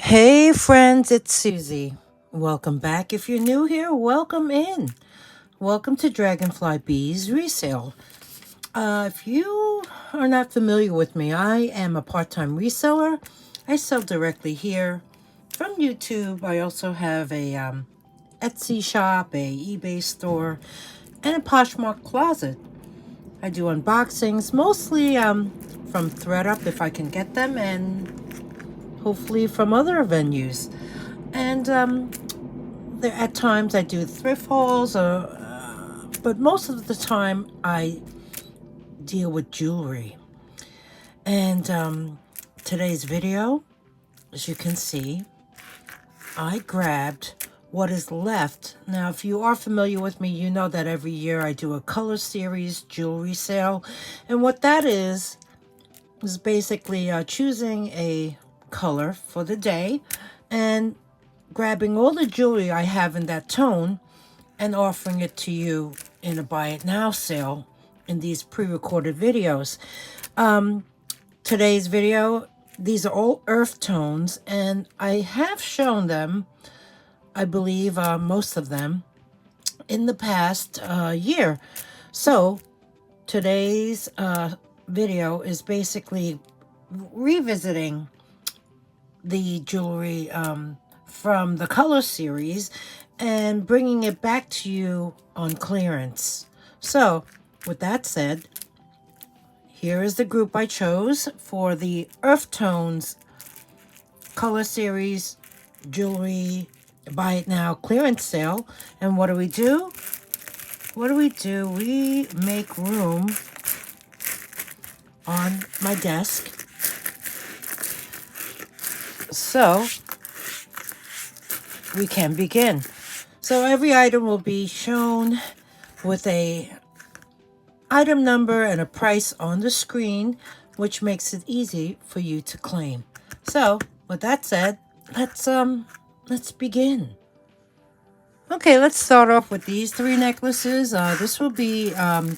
Hey friends, it's Susie. Welcome back. If you're new here, welcome in. Welcome to Dragonflybeez Resale. If you are not familiar with me, I am a part-time reseller. I sell directly here from YouTube. I also have a Etsy shop, a eBay store, and a Poshmark closet. I do unboxings, mostly from ThreadUp if I can get them, and hopefully from other venues. And at times I do thrift hauls, but most of the time I deal with jewelry. And today's video, as you can see, I grabbed what is left. Now, if you are familiar with me, you know that every year I do a color series jewelry sale. And what that is basically choosing a color for the day and grabbing all the jewelry I have in that tone and offering it to you in a buy it now sale in these pre-recorded videos. Today's video, these are all earth tones, and I have shown them, I believe most of them, in the past year. So today's video is basically revisiting the jewelry from the color series and bringing it back to you on clearance. So with that said, here is the group I chose for the Earth Tones color series jewelry buy it now clearance sale. And what do? We make room on my desk so we can begin. So every item will be shown with a item number and a price on the screen, which makes it easy for you to claim. So with that said, let's begin. Okay, let's start off with these three necklaces. This will be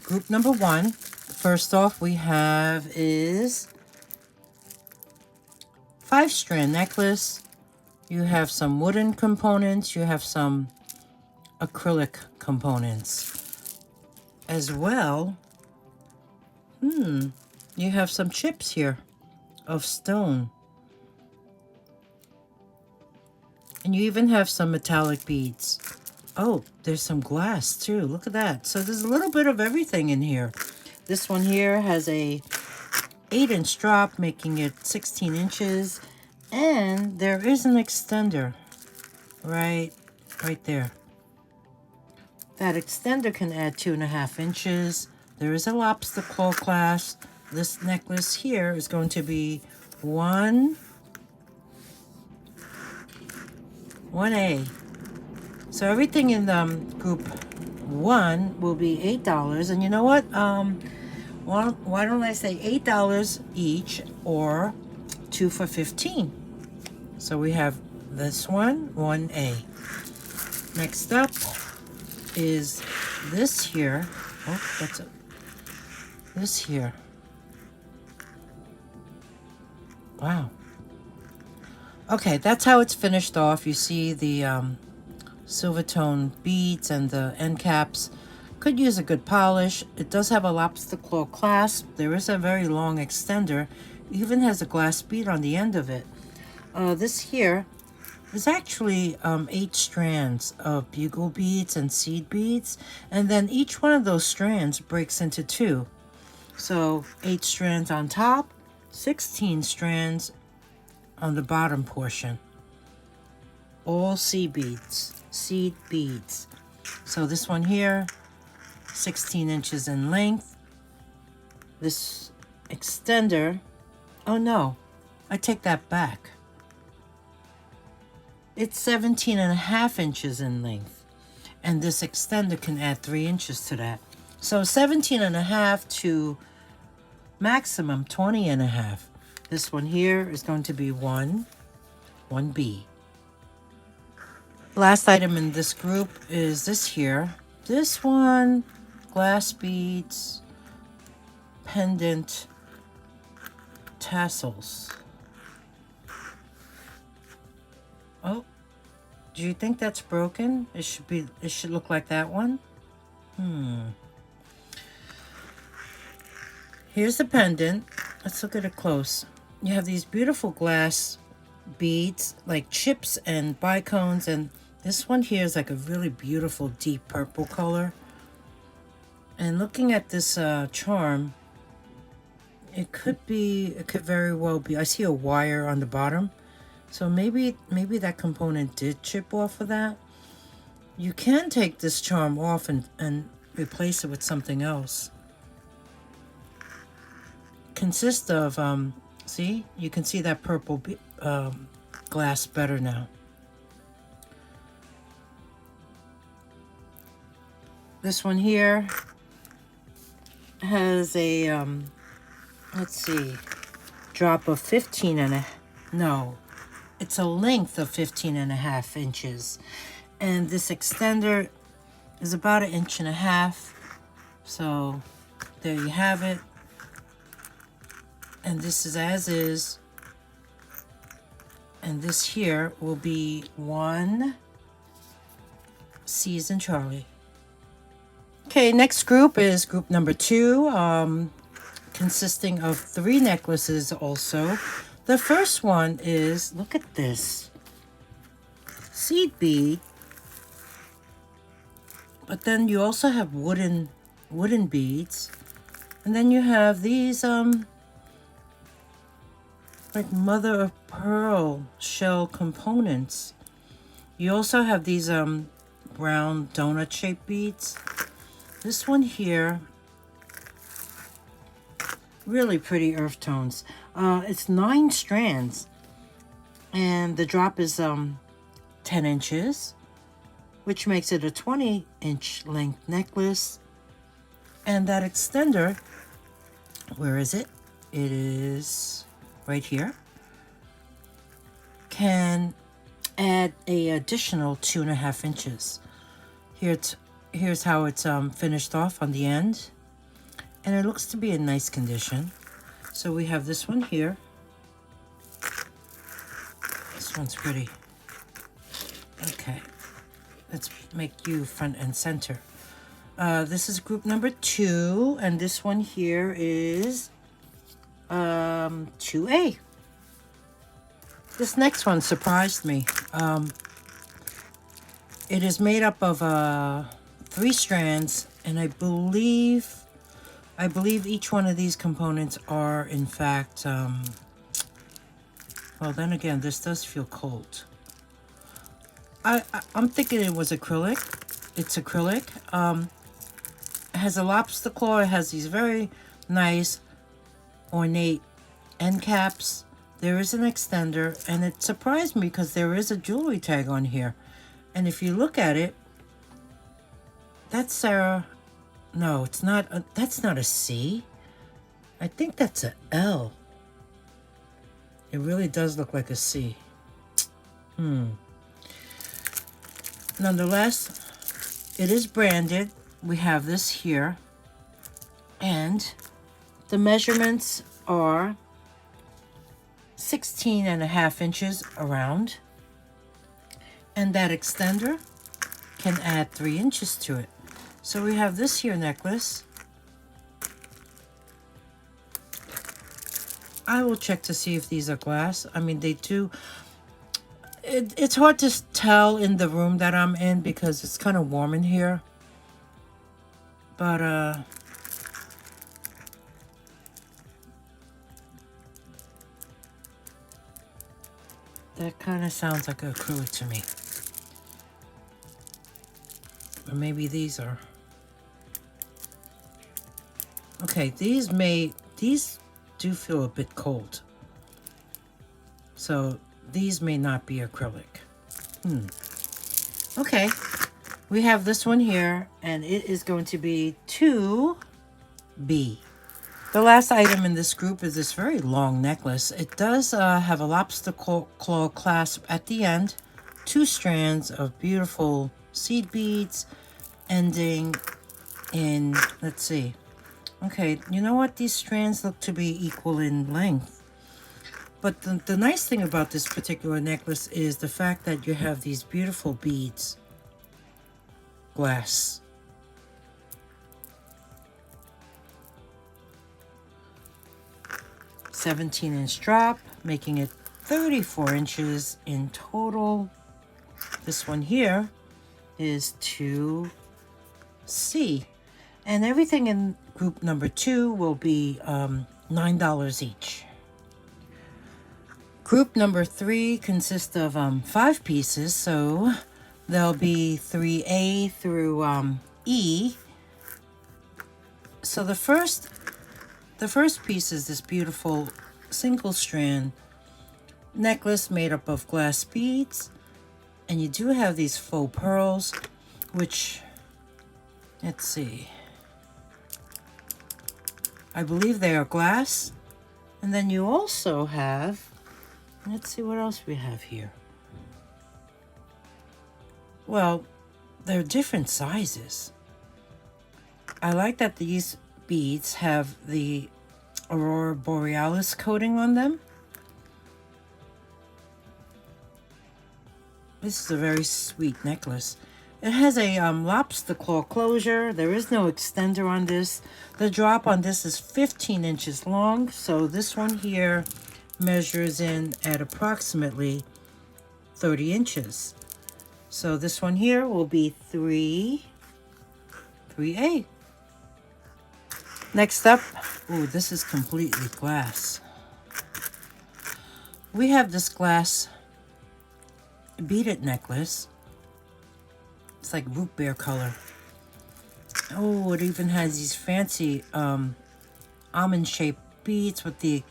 group number one. First off, we have is 5-strand necklace. You have some wooden components. You have some acrylic components as well. You have some chips here of stone. And you even have some metallic beads. Oh, there's some glass too. Look at that. So there's a little bit of everything in here. This one here has a 8-inch drop, making it 16 inches. And there is an extender right there. That extender can add 2.5 inches. There is a lobster claw clasp. This necklace here is going to be 1A. So everything in group 1 will be $8. And you know what? Why don't I say $8 each, or 2 for $15? So we have this one, 1A. Next up is this here. Oh, that's it. This here. Wow. Okay, that's how it's finished off. You see the silver tone beads and the end caps. Could use a good polish. It does have a lobster claw clasp. There is a very long extender. It even has a glass bead on the end of it. This here is actually 8 strands of bugle beads and seed beads, and then each one of those strands breaks into 2. So 8 strands on top, 16 strands on the bottom portion. All seed beads. So this one here, 16 inches in length. This extender, oh no, I take that back. It's 17.5 inches in length. And this extender can add 3 inches to that. So 17.5 to maximum 20.5. This one here is going to be 1B. Last item in this group is this here. This one, glass beads, pendant, tassels. Do you think that's broken? It should look like that one. Here's the pendant. Let's look at it close. You have these beautiful glass beads, like chips and bicones, and this one here is like a really beautiful deep purple color. And looking at this charm, it could very well be, I see a wire on the bottom. So maybe that component did chip off of that. You can take this charm off and replace it with something else. Consists of, see, you can see that purple glass better now. This one here has a, let's see, drop of 15 and a, no, it's a length of 15.5 inches. And this extender is about 1.5 inches. So there you have it. And this is as is. And this here will be 1 C's and Charlie. Okay, next group is group number 2, consisting of 3 necklaces also. The first one is, look at this, seed bead. But then you also have wooden beads. And then you have these, like mother of pearl shell components. You also have these, brown donut shaped beads. This one here, really pretty earth tones. It's 9 strands, and the drop is 10 inches, which makes it a 20-inch length necklace. And that extender, where is it? It is right here. Can add a additional 2.5 inches. Here's how it's finished off on the end, and it looks to be in nice condition. So we have this one here. This one's pretty. Okay, let's make you front and center. This is group number 2, and this one here is 2A. This next one surprised me. It is made up of 3 strands, and I believe each one of these components are in fact, well, then again, this does feel cold. I'm thinking it was acrylic. It's acrylic. It has a lobster claw. It has these very nice ornate end caps. There is an extender, and it surprised me because there is a jewelry tag on here. And if you look at it, that's Sarah. No, it's not. That's not a C. I think that's a L. It really does look like a C. Nonetheless, it is branded. We have this here. And the measurements are 16.5 inches around. And that extender can add 3 inches to it. So we have this here necklace. I will check to see if these are glass. I mean, they do. It's hard to tell in the room that I'm in because it's kind of warm in here. But, that kind of sounds like acrylic to me. Or maybe these are. Okay, these do feel a bit cold. So these may not be acrylic. Okay, we have this one here, and it is going to be 2B. The last item in this group is this very long necklace. It does have a lobster claw clasp at the end, 2 strands of beautiful seed beads ending in, let's see. Okay, you know what? These strands look to be equal in length. But the nice thing about this particular necklace is the fact that you have these beautiful beads. Glass. "17-inch drop, making it 34 inches in total. This one here is 2C. And everything in group number 2 will be $9 each. Group number 3 consists of 5 pieces, so there'll be 3A through E. So the first piece is this beautiful single strand necklace made up of glass beads, and you do have these faux pearls, which, let's see, I believe they are glass. And then you also have, let's see what else we have here. Well, they're different sizes. I like that these beads have the Aurora Borealis coating on them. This is a very sweet necklace. It has a lobster claw closure. There is no extender on this. The drop on this is 15 inches long, so this one here measures in at approximately 30 inches. So this one here will be 3A. Next up, ooh, this is completely glass. We have this glass beaded necklace. It's like root beer color. Oh, it even has these fancy almond shaped beads with the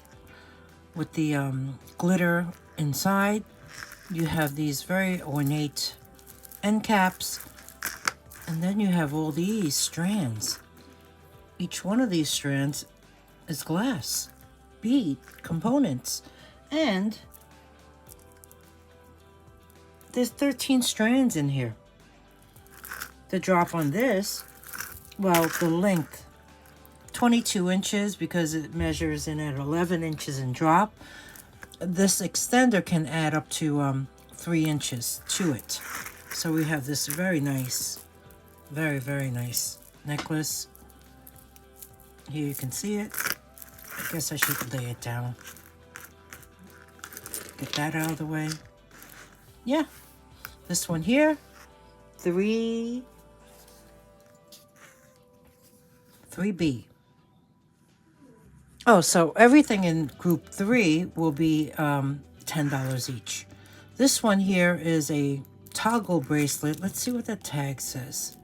glitter inside. You have these very ornate end caps, and then you have all these strands. Each one of these strands is glass bead components, and there's 13 strands in here. The drop on this, well, the length, 22 inches because it measures in at 11 inches in drop. This extender can add up to 3 inches to it. So we have this very nice, very, very nice necklace. Here you can see it. I guess I should lay it down. Get that out of the way. Yeah, this one here, 3B. Oh, so everything in group 3 will be $10 each. This one here is a toggle bracelet. Let's see what that tag says.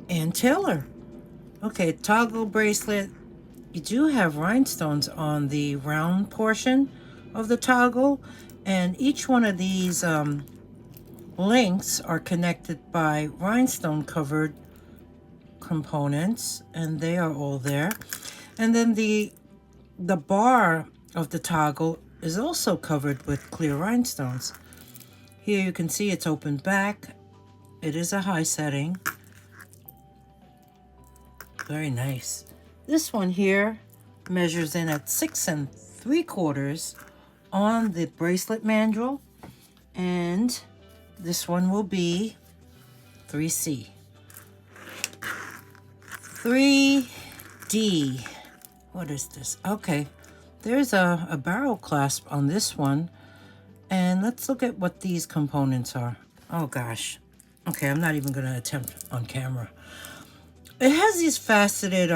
Ann Taylor. Okay, toggle bracelet. You do have rhinestones on the round portion of the toggle, and each one of these links are connected by rhinestone covered components, and they are all there. And then the bar of the toggle is also covered with clear rhinestones. Here you can see it's open back. It is a high setting. Very nice. This one here measures in at 6 3/4 on the bracelet mandrel, and this one will be 3C. 3D. What is this? Okay, there's a barrel clasp on this one, and let's look at what these components are. Oh gosh. Okay, I'm not even going to attempt on camera. It has these faceted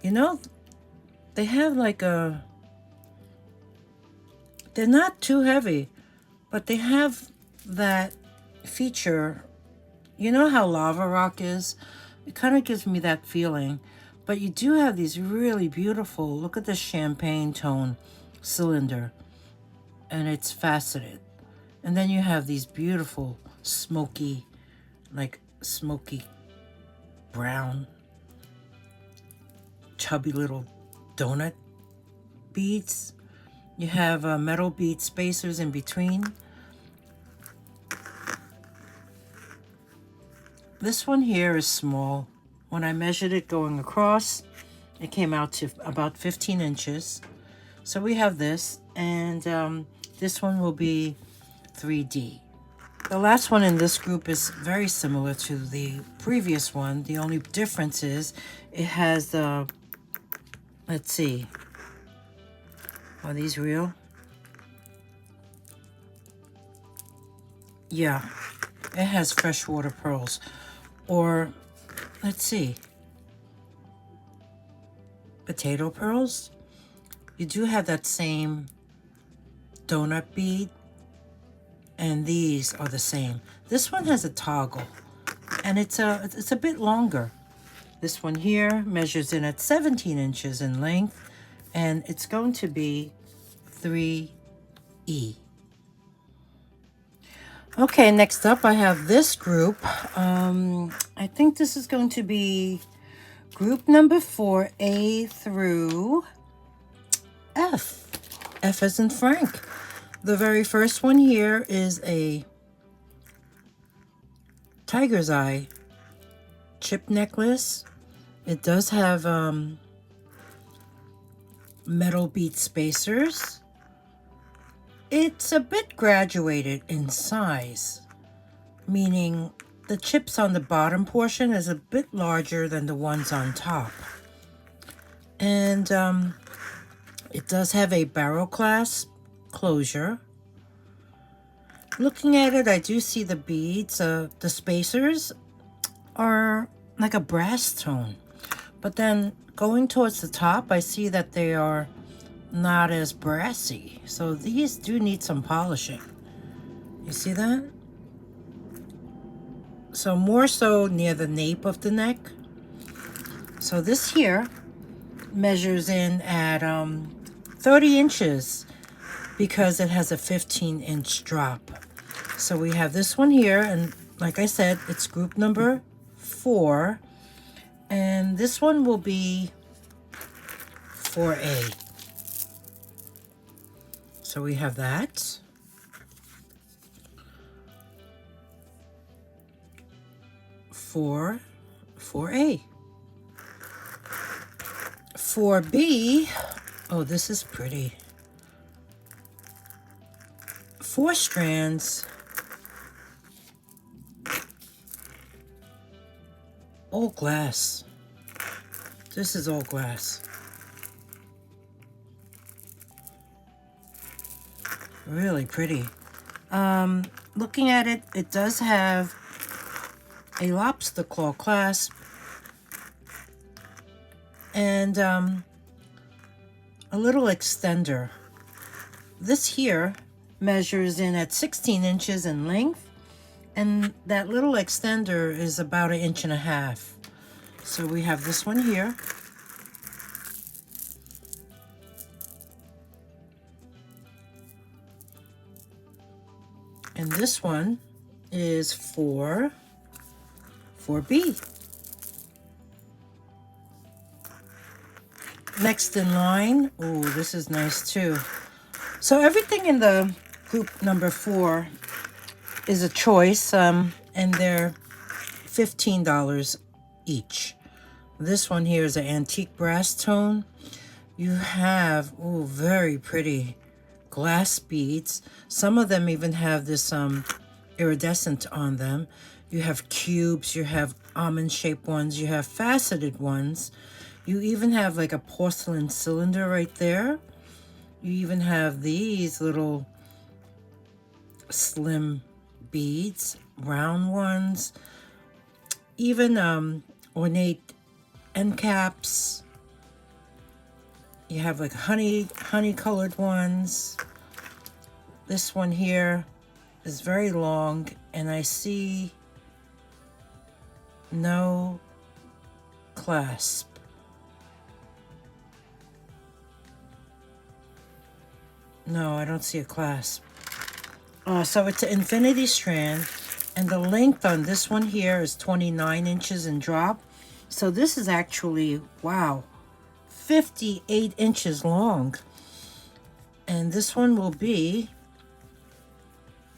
you know, they have like a, they're not too heavy, but they have that feature. You know how lava rock is? It kind of gives me that feeling. But you do have these really beautiful, look at the champagne tone cylinder, and it's faceted. And then you have these beautiful smoky, like smoky brown, chubby little donut beads. You have metal bead spacers in between. This one here is small. When I measured it going across, it came out to about 15 inches. So we have this, and this one will be 3D. The last one in this group is very similar to the previous one. The only difference is it has the, let's see, are these real? Yeah, it has freshwater pearls. Or, let's see, potato pearls. You do have that same donut bead, and these are the same. This one has a toggle, and it's a bit longer. This one here measures in at 17 inches in length, and it's going to be 3E. Okay, next up I have this group. I think this is going to be group number 4, A through F. F as in Frank. The very first one here is a tiger's eye chip necklace. It does have metal bead spacers. It's a bit graduated in size, meaning the chips on the bottom portion is a bit larger than the ones on top. And it does have a barrel clasp closure. Looking at it, I do see the beads. The spacers are like a brass tone. But then going towards the top, I see that they are not as brassy. So these do need some polishing. You see that? So more so near the nape of the neck. So this here measures in at 30 inches because it has a 15-inch drop. So we have this one here, and like I said, it's group number 4. And this one will be 4A. So we have that. 4A. 4B. Oh, this is pretty. 4 strands. All glass. This is all glass. Really pretty. Looking at it, it does have a lobster claw clasp and a little extender. This here measures in at 16 inches in length, and that little extender is about 1.5 inches. So we have this one here. And this one is 4B. Next in line, oh, this is nice too. So everything in the group number 4 is a choice, and they're $15 each. This one here is an antique brass tone. You have, oh, very pretty glass beads. Some of them even have this iridescent on them. You have cubes, you have almond-shaped ones, you have faceted ones. You even have like a porcelain cylinder right there. You even have these little slim beads, round ones, even ornate end caps. You have like honey colored ones. This one here is very long, and I see no clasp. No, I don't see a clasp. So it's an infinity strand, and the length on this one here is 29 inches in drop. So this is actually, wow, 58 inches long. And this one will be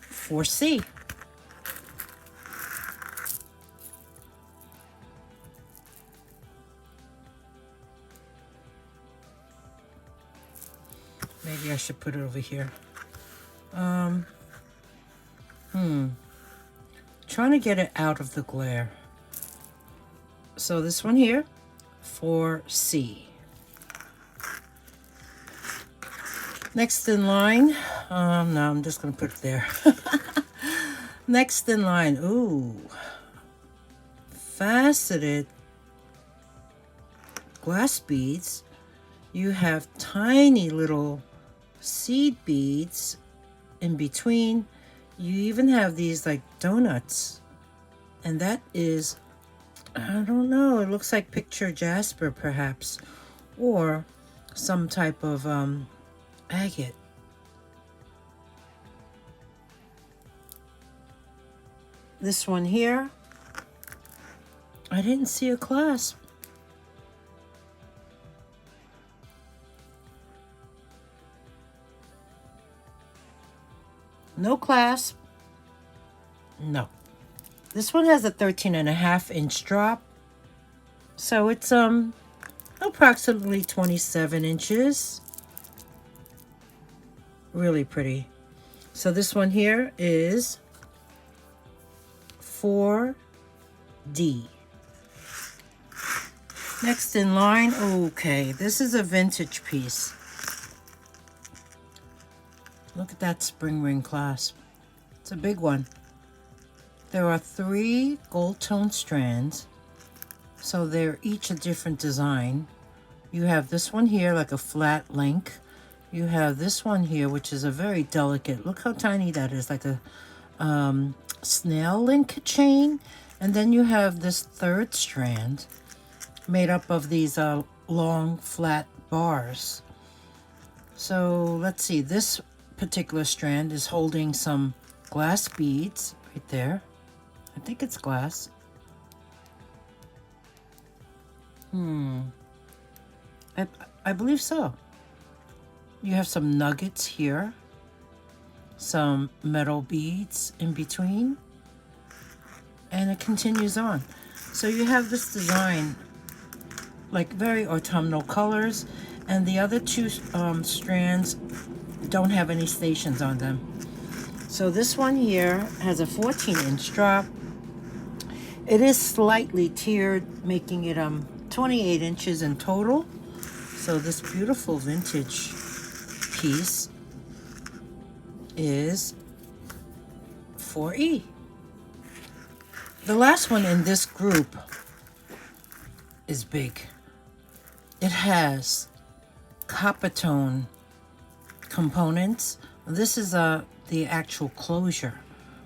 4C. Maybe I should put it over here. Trying to get it out of the glare. So this one here, 4C. Next in line, no, I'm just going to put it there. Next in line, ooh, faceted glass beads. You have tiny little seed beads in between. You even have these like donuts, and that is, I don't know, it looks like picture jasper perhaps, or some type of agate. This one here, I didn't see a clasp. No clasp. No. This one has a 13.5-inch drop. So it's approximately 27 inches. Really pretty. So this one here is 4D. Next in line, okay, this is a vintage piece. Look at that spring ring clasp. It's a big one. There are 3 gold tone strands, so they're each a different design. You have this one here like a flat link. You have this one here, which is a very delicate, look how tiny that is, like a snail link chain. And then you have this 3rd strand made up of these long flat bars. So let's see, this particular strand is holding some glass beads right there. I think it's glass. I believe so. You have some nuggets here, some metal beads in between, and it continues on. So you have this design, like very autumnal colors, and the other 2 strands don't have any stations on them. So this one here has a 14-inch drop. It is slightly tiered, making it 28 inches in total. So this beautiful vintage piece is 4E. The last one in this group is big. It has copper tone components. This is the actual closure.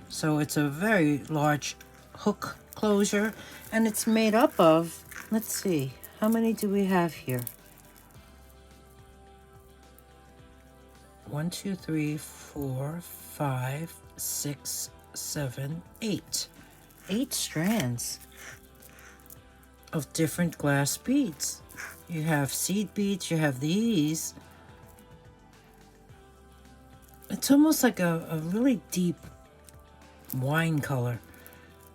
So it's a very large hook closure, and it's made up of, let's see, how many do we have here? 1, 2, 3, 4, 5, 6, 7, 8. 8 strands of different glass beads. You have seed beads, you have these. It's almost like a really deep wine color.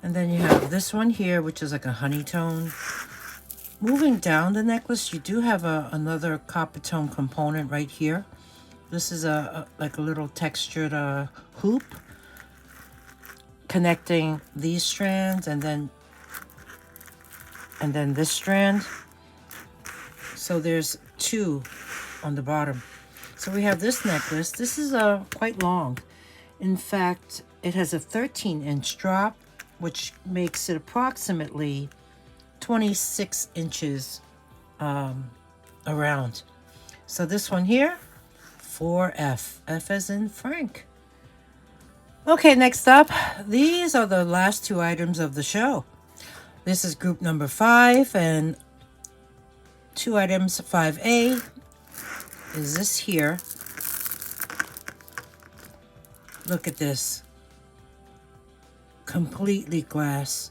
And then you have this one here, which is like a honey tone. Moving down the necklace, you do have another copper tone component right here. This is like a little textured hoop connecting these strands, and then this strand. So there's 2 on the bottom. So we have this necklace. This is quite long. In fact, it has a 13-inch drop, which makes it approximately 26 inches around. So this one here, 4F. F as in Frank. Okay, next up, these are the last 2 items of the show. This is group number 5, and 2 items, 5A, is this here. Look at this. Completely glass.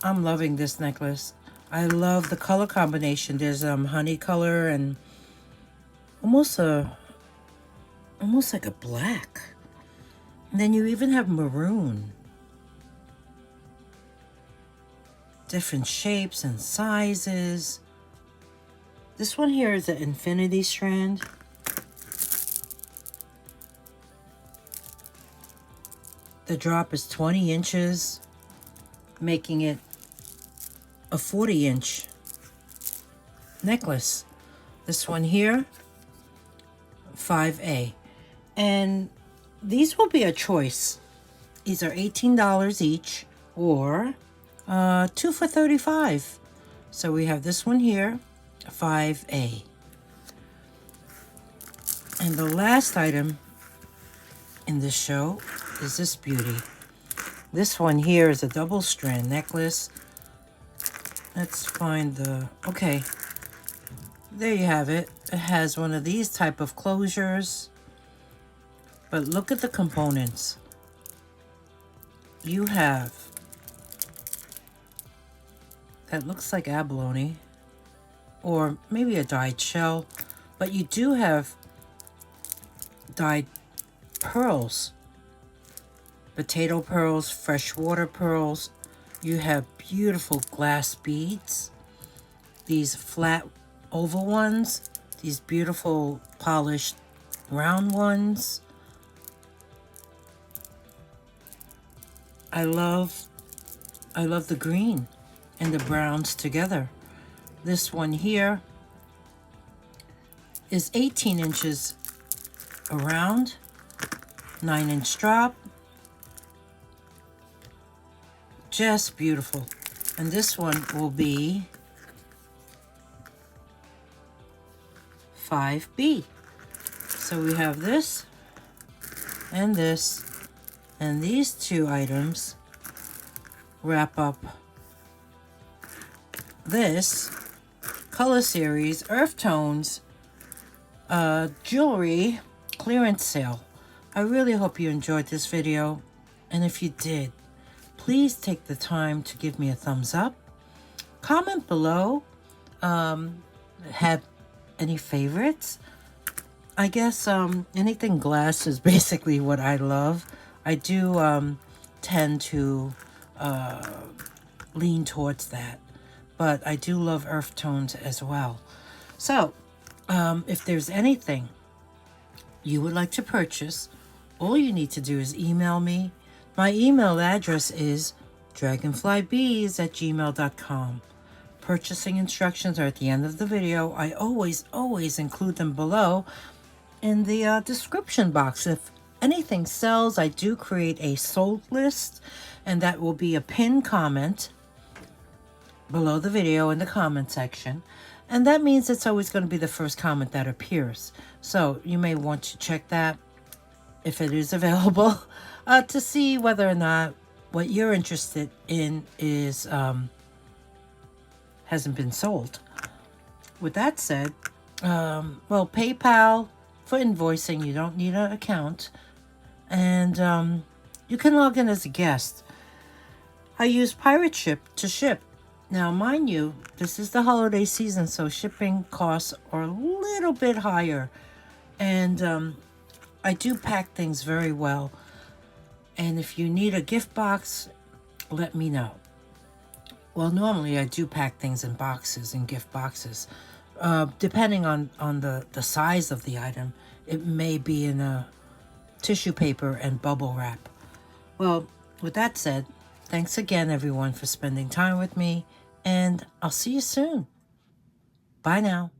I'm loving this necklace. I love the color combination. There's honey color and almost like a black. And then you even have maroon. Different shapes and sizes. This one here is an infinity strand. The drop is 20 inches, making it a 40-inch necklace. This one here, 5A. And these will be a choice. These are $18 each, or 2 for $35. So we have this one here, 5A. And the last item in this show is this beauty. This one here is a double strand necklace. Let's find the, okay, there you have it. It has one of these type of closures, but look at the components. You have, that looks like abalone, or maybe a dyed shell, but you do have dyed pearls, potato pearls, freshwater pearls. You have beautiful glass beads, these flat oval ones, these beautiful polished round ones. I love the green and the browns together. This one here is 18 inches around, 9-inch drop. Just beautiful. And this one will be 5B. So we have this, and these two items wrap up this color series, Earth Tones, jewelry clearance sale. I really hope you enjoyed this video, and if you did, please take the time to give me a thumbs up. Comment below. Have any favorites? I guess anything glass is basically what I love. I do tend to lean towards that, but I do love earth tones as well. So if there's anything you would like to purchase, all you need to do is email me. My email address is dragonflybeez@gmail.com. Purchasing instructions are at the end of the video. I always include them below in the description box. If anything sells, I do create a sold list, and that will be a pinned comment below the video in the comment section. And that means it's always going to be the first comment that appears. So you may want to check that if it is available to see whether or not what you're interested in is hasn't been sold. With that said, well, PayPal for invoicing, you don't need an account, and you can log in as a guest. I use PirateShip to ship. Now, mind you, this is the holiday season, so shipping costs are a little bit higher, and I do pack things very well. And if you need a gift box, let me know. Well, normally I do pack things in boxes, in gift boxes. Depending on the size of the item, it may be in a tissue paper and bubble wrap. Well, with that said, thanks again, everyone, for spending time with me, and I'll see you soon. Bye now.